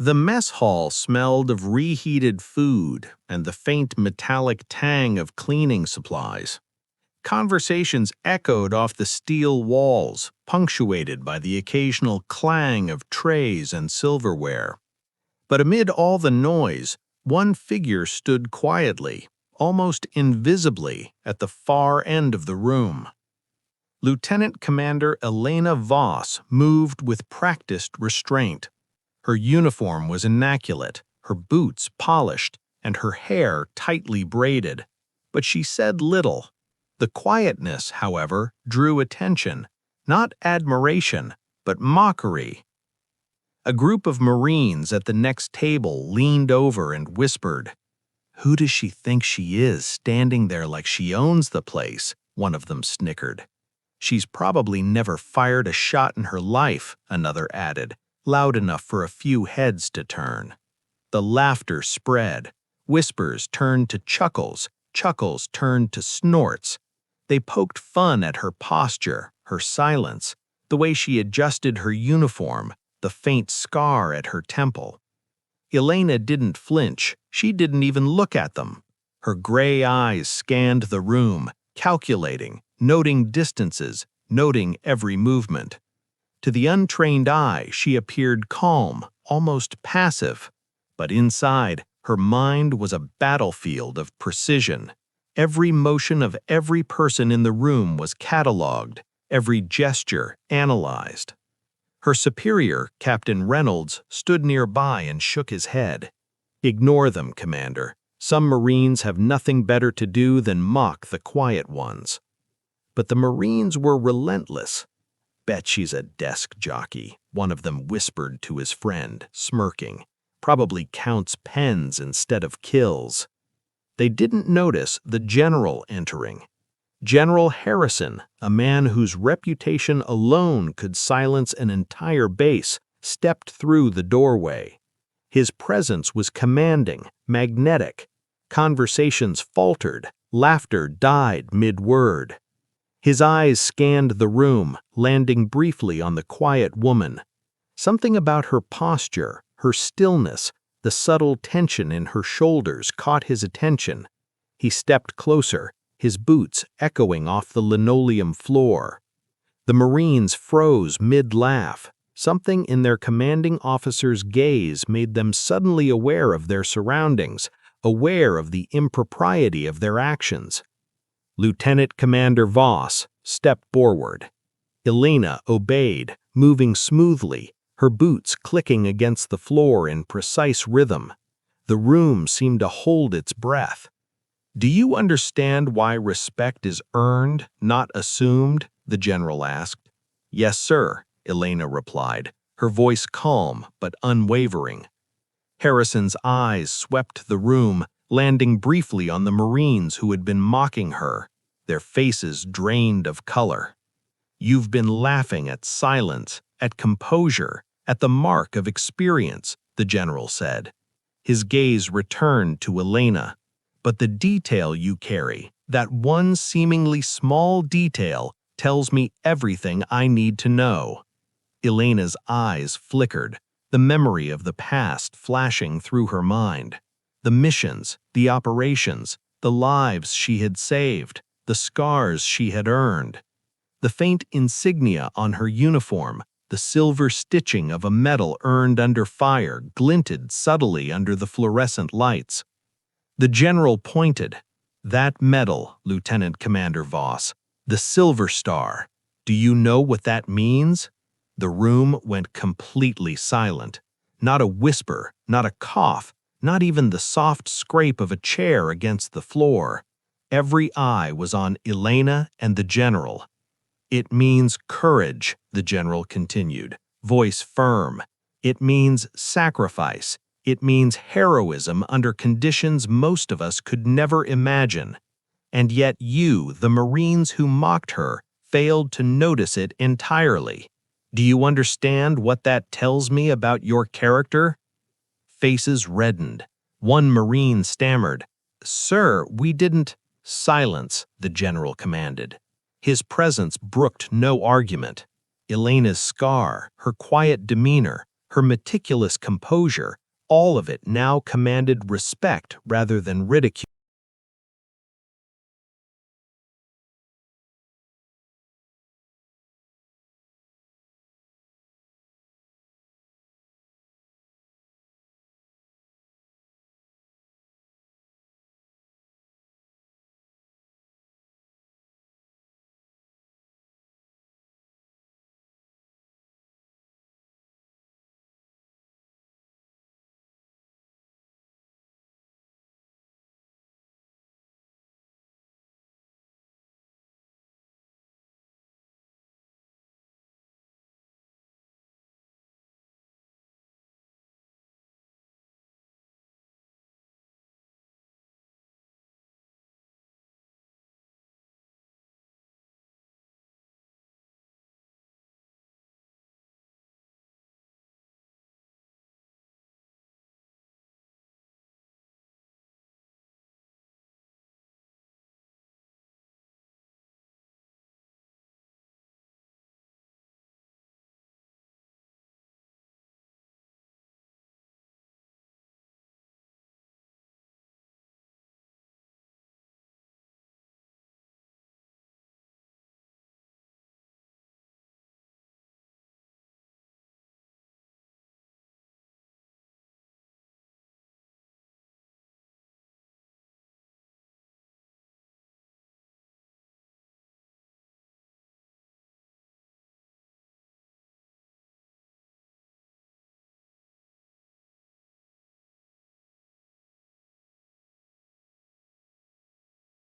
The mess hall smelled of reheated food and the faint metallic tang of cleaning supplies. Conversations echoed off the steel walls, punctuated by the occasional clang of trays and silverware. But amid all the noise, one figure stood quietly, almost invisibly, at the far end of the room. Lieutenant Commander Elena Voss moved with practiced restraint. Her uniform was immaculate, her boots polished, and her hair tightly braided. But she said little. The quietness, however, drew attention, not admiration, but mockery. A group of Marines at the next table leaned over and whispered, "Who does she think she is, standing there like she owns the place?" one of them snickered. "She's probably never fired a shot in her life," another added, loud enough for a few heads to turn. The laughter spread. Whispers turned to chuckles, chuckles turned to snorts. They poked fun at her posture, her silence, the way she adjusted her uniform, the faint scar at her temple. Elena didn't flinch. She didn't even look at them. Her gray eyes scanned the room, calculating, noting distances, noting every movement. To the untrained eye, she appeared calm, almost passive. But inside, her mind was a battlefield of precision. Every motion of every person in the room was catalogued, every gesture analyzed. Her superior, Captain Reynolds, stood nearby and shook his head. "Ignore them, Commander. Some Marines have nothing better to do than mock the quiet ones." But the Marines were relentless. "Bet she's a desk jockey," one of them whispered to his friend, smirking. "Probably counts pens instead of kills." They didn't notice the general entering. General Harrison, a man whose reputation alone could silence an entire base, stepped through the doorway. His presence was commanding, magnetic. Conversations faltered, laughter died mid-word. His eyes scanned the room, landing briefly on the quiet woman. Something about her posture, her stillness, the subtle tension in her shoulders caught his attention. He stepped closer, his boots echoing off the linoleum floor. The Marines froze mid-laugh. Something in their commanding officer's gaze made them suddenly aware of their surroundings, aware of the impropriety of their actions. Lieutenant Commander Voss stepped forward. Elena obeyed, moving smoothly, her boots clicking against the floor in precise rhythm. The room seemed to hold its breath. "Do you understand why respect is earned, not assumed?" the general asked. "Yes, sir," Elena replied, her voice calm but unwavering. Harrison's eyes swept the room, landing briefly on the Marines who had been mocking her, their faces drained of color. "You've been laughing at silence, at composure, at the mark of experience," the general said. His gaze returned to Elena. "But the detail you carry, that one seemingly small detail, tells me everything I need to know." Elena's eyes flickered, the memory of the past flashing through her mind. The missions, the operations, the lives she had saved, the scars she had earned. The faint insignia on her uniform, the silver stitching of a medal earned under fire, glinted subtly under the fluorescent lights. The general pointed. "That medal, Lieutenant Commander Voss, the Silver Star. Do you know what that means?" The room went completely silent. Not a whisper, not a cough, not even the soft scrape of a chair against the floor. Every eye was on Elena and the general. "It means courage," the general continued, voice firm. "It means sacrifice. It means heroism under conditions most of us could never imagine. And yet you, the Marines who mocked her, failed to notice it entirely. Do you understand what that tells me about your character?" Faces reddened. One Marine stammered, "Sir, we didn't—" "Silence," the general commanded. His presence brooked no argument. Elena's scar, her quiet demeanor, Her meticulous composure, all of it now commanded respect rather than ridicule.